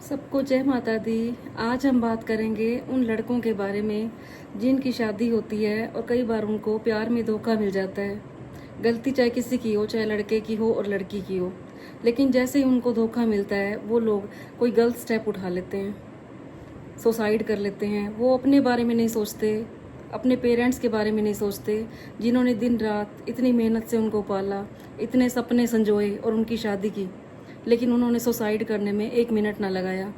सबको जय माता दी। आज हम बात करेंगे उन लड़कों के बारे में जिनकी शादी होती है और कई बार उनको प्यार में धोखा मिल जाता है। गलती चाहे किसी की हो, चाहे लड़के की हो और लड़की की हो, लेकिन जैसे ही उनको धोखा मिलता है वो लोग कोई गलत स्टेप उठा लेते हैं, सुसाइड कर लेते हैं। वो अपने बारे में नहीं सोचते, अपने पेरेंट्स के बारे में नहीं सोचते, जिन्होंने दिन रात इतनी मेहनत से उनको पाला, इतने सपने संजोए और उनकी शादी की, लेकिन उन्होंने सुसाइड करने में 1 मिनट ना लगाया।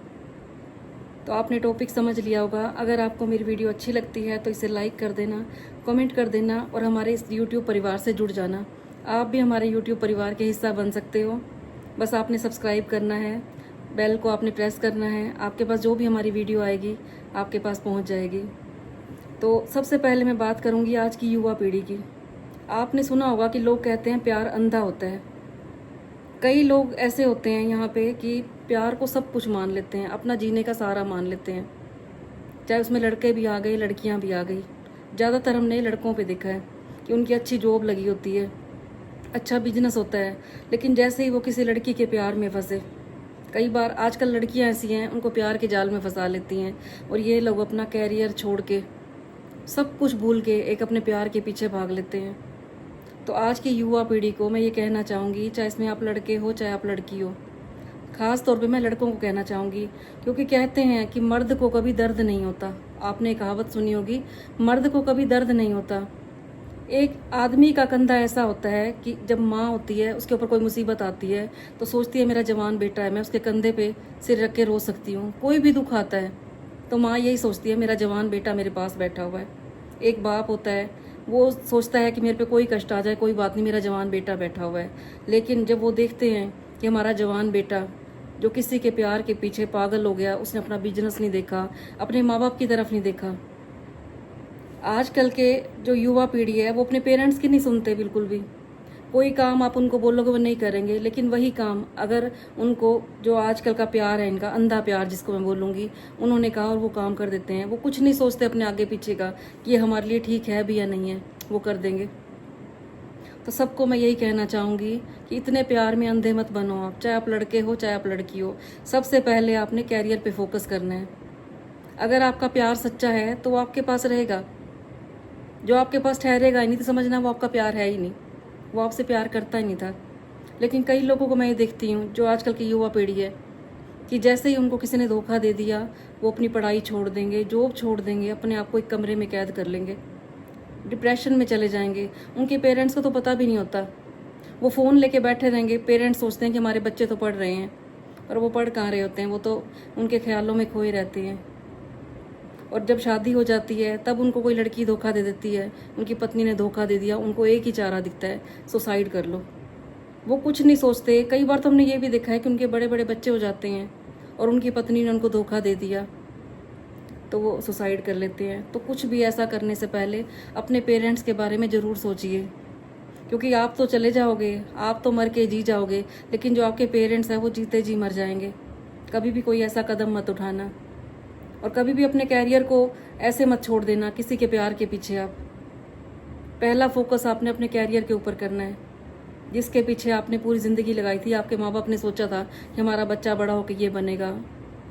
तो आपने टॉपिक समझ लिया होगा। अगर आपको मेरी वीडियो अच्छी लगती है तो इसे लाइक कर देना, कमेंट कर देना और हमारे इस यूट्यूब परिवार से जुड़ जाना। आप भी हमारे यूट्यूब परिवार के हिस्सा बन सकते हो। बस आपने सब्सक्राइब करना है, बेल को आपने प्रेस करना है, आपके पास जो भी हमारी वीडियो आएगी आपके पास पहुंच जाएगी। तो सबसे पहले मैं बात करूंगी आज की युवा पीढ़ी की। आपने सुना होगा कि लोग कहते हैं प्यार अंधा होता है। कई लोग ऐसे होते हैं यहाँ पे कि प्यार को सब कुछ मान लेते हैं, अपना जीने का सहारा मान लेते हैं, चाहे उसमें लड़के भी आ गए लड़कियाँ भी आ गई। ज़्यादातर हमने लड़कों पे देखा है कि उनकी अच्छी जॉब लगी होती है, अच्छा बिजनेस होता है, लेकिन जैसे ही वो किसी लड़की के प्यार में फंसे, कई बार आजकल लड़कियाँ ऐसी हैं उनको प्यार के जाल में फंसा लेती हैं और ये लोग अपना कैरियर छोड़ के, सब कुछ भूल के एक अपने प्यार के पीछे भाग लेते हैं। तो आज की युवा पीढ़ी को मैं ये कहना चाहूँगी, चाहे इसमें आप लड़के हो चाहे आप लड़की हो, ख़ास तौर पे मैं लड़कों को कहना चाहूँगी, क्योंकि कहते हैं कि मर्द को कभी दर्द नहीं होता। आपने कहावत सुनी होगी, मर्द को कभी दर्द नहीं होता। एक आदमी का कंधा ऐसा होता है कि जब माँ होती है उसके ऊपर कोई मुसीबत आती है तो सोचती है मेरा जवान बेटा है, मैं उसके कंधे पे सिर रख के रो सकती हूँ। कोई भी दुख आता है तो माँ यही सोचती है मेरा जवान बेटा मेरे पास बैठा हुआ है। एक बाप होता है, वो सोचता है कि मेरे पे कोई कष्ट आ जाए कोई बात नहीं, मेरा जवान बेटा बैठा हुआ है। लेकिन जब वो देखते हैं कि हमारा जवान बेटा जो किसी के प्यार के पीछे पागल हो गया, उसने अपना बिजनेस नहीं देखा, अपने माँ बाप की तरफ नहीं देखा। आजकल के जो युवा पीढ़ी है वो अपने पेरेंट्स की नहीं सुनते बिल्कुल भी। कोई काम आप उनको बोलोगे वो नहीं करेंगे, लेकिन वही काम अगर उनको, जो आजकल का प्यार है इनका अंधा प्यार जिसको मैं बोलूँगी, उन्होंने कहा और वो काम कर देते हैं। वो कुछ नहीं सोचते अपने आगे पीछे का कि ये हमारे लिए ठीक है भी या नहीं है, वो कर देंगे। तो सबको मैं यही कहना चाहूँगी कि इतने प्यार में अंधे मत बनो आप, चाहे आप लड़के हो चाहे आप लड़की हो। सबसे पहले आपने कैरियर पे फोकस करना है। अगर आपका प्यार सच्चा है तो वो आपके पास रहेगा, जो आपके पास ठहरेगा ही नहीं तो समझना वो आपका प्यार है ही नहीं, वो आपसे प्यार करता ही नहीं था। लेकिन कई लोगों को मैं ये देखती हूँ जो आजकल की युवा पीढ़ी है कि जैसे ही उनको किसी ने धोखा दे दिया वो अपनी पढ़ाई छोड़ देंगे, जॉब छोड़ देंगे, अपने आप को एक कमरे में कैद कर लेंगे, डिप्रेशन में चले जाएंगे। उनके पेरेंट्स को तो पता भी नहीं होता, वो फ़ोन लेके बैठे रहेंगे। पेरेंट्स सोचते हैं कि हमारे बच्चे तो पढ़ रहे हैं, और वो पढ़ कहाँ रहे होते हैं, वो तो उनके ख्यालों में खोए रहते हैं। और जब शादी हो जाती है तब उनको कोई लड़की धोखा दे देती है, उनकी पत्नी ने धोखा दे दिया, उनको एक ही चारा दिखता है, सुसाइड कर लो। वो कुछ नहीं सोचते। कई बार तो हमने ये भी देखा है कि उनके बड़े बड़े बच्चे हो जाते हैं और उनकी पत्नी ने उनको धोखा दे दिया तो वो सुसाइड कर लेते हैं। तो कुछ भी ऐसा करने से पहले अपने पेरेंट्स के बारे में ज़रूर सोचिए, क्योंकि आप तो चले जाओगे, आप तो मर के जी जाओगे, लेकिन जो आपके पेरेंट्स हैं वो जीते जी मर जाएंगे। कभी भी कोई ऐसा कदम मत उठाना, और कभी भी अपने कैरियर को ऐसे मत छोड़ देना किसी के प्यार के पीछे। आप पहला फोकस आपने अपने कैरियर के ऊपर करना है, जिसके पीछे आपने पूरी ज़िंदगी लगाई थी। आपके माँ बाप ने सोचा था कि हमारा बच्चा बड़ा होकर ये बनेगा।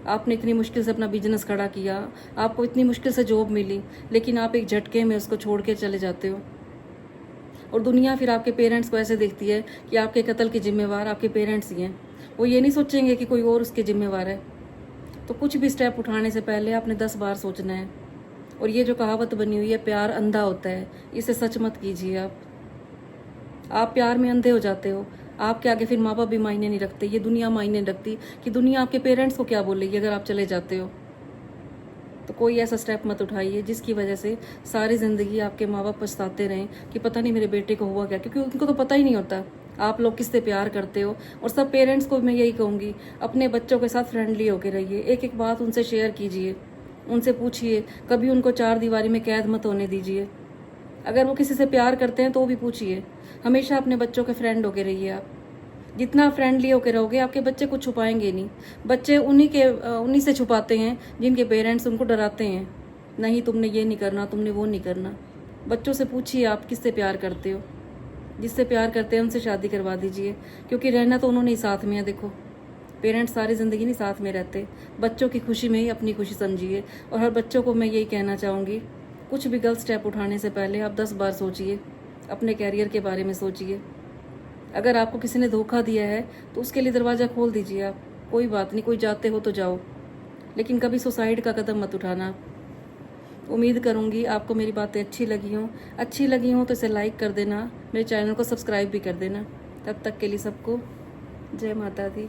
आपने इतनी मुश्किल से अपना बिजनेस खड़ा किया, आपको इतनी मुश्किल से जॉब मिली, लेकिन आप एक झटके में उसको छोड़ के चले जाते हो। और दुनिया फिर आपके पेरेंट्स को ऐसे देखती है कि आपके कत्ल के जिम्मेवार आपके पेरेंट्स ही हैं। वो ये नहीं सोचेंगे कि कोई और उसके जिम्मेवार है। तो कुछ भी स्टेप उठाने से पहले आपने 10 बार सोचना है। और ये जो कहावत बनी हुई है प्यार अंधा होता है, इसे सच मत कीजिए। आप प्यार में अंधे हो जाते हो, आपके आगे फिर माँ बाप भी मायने नहीं रखते, ये दुनिया मायने नहीं रखती कि दुनिया आपके पेरेंट्स को क्या बोलेगी अगर आप चले जाते हो। तो कोई ऐसा स्टेप मत उठाइए जिसकी वजह से सारी ज़िंदगी आपके माँ बाप पछताते रहें कि पता नहीं मेरे बेटे को हुआ क्या, क्योंकि उनको तो पता ही नहीं होता आप लोग किससे प्यार करते हो। और सब पेरेंट्स को मैं यही कहूँगी, अपने बच्चों के साथ फ्रेंडली होकर रहिए, एक एक बात उनसे शेयर कीजिए, उनसे पूछिए, कभी उनको 4 दीवारी में कैद मत होने दीजिए। अगर वो किसी से प्यार करते हैं तो वो भी पूछिए। हमेशा अपने बच्चों के फ्रेंड होके रहिए। आप जितना फ्रेंडली होके रहोगे आपके बच्चे कुछ छुपाएंगे नहीं। बच्चे उन्हीं से छुपाते हैं जिनके पेरेंट्स उनको डराते हैं, नहीं तुमने ये नहीं करना, तुमने वो नहीं करना। बच्चों से पूछिए आप किससे प्यार करते हो, जिससे प्यार करते हैं उनसे शादी करवा दीजिए, क्योंकि रहना तो उन्होंने ही साथ में है। देखो पेरेंट्स सारी ज़िंदगी नहीं साथ में रहते, बच्चों की खुशी में ही अपनी खुशी समझिए। और हर बच्चों को मैं यही कहना चाहूँगी, कुछ भी गलत स्टेप उठाने से पहले आप 10 बार सोचिए, अपने कैरियर के बारे में सोचिए। अगर आपको किसी ने धोखा दिया है तो उसके लिए दरवाज़ा खोल दीजिए आप, कोई बात नहीं, कोई जाते हो तो जाओ, लेकिन कभी सुसाइड का कदम मत उठाना। उम्मीद करूँगी आपको मेरी बातें अच्छी लगी हों तो इसे लाइक कर देना, मेरे चैनल को सब्सक्राइब भी कर देना। तब तक के लिए सबको जय माता दी।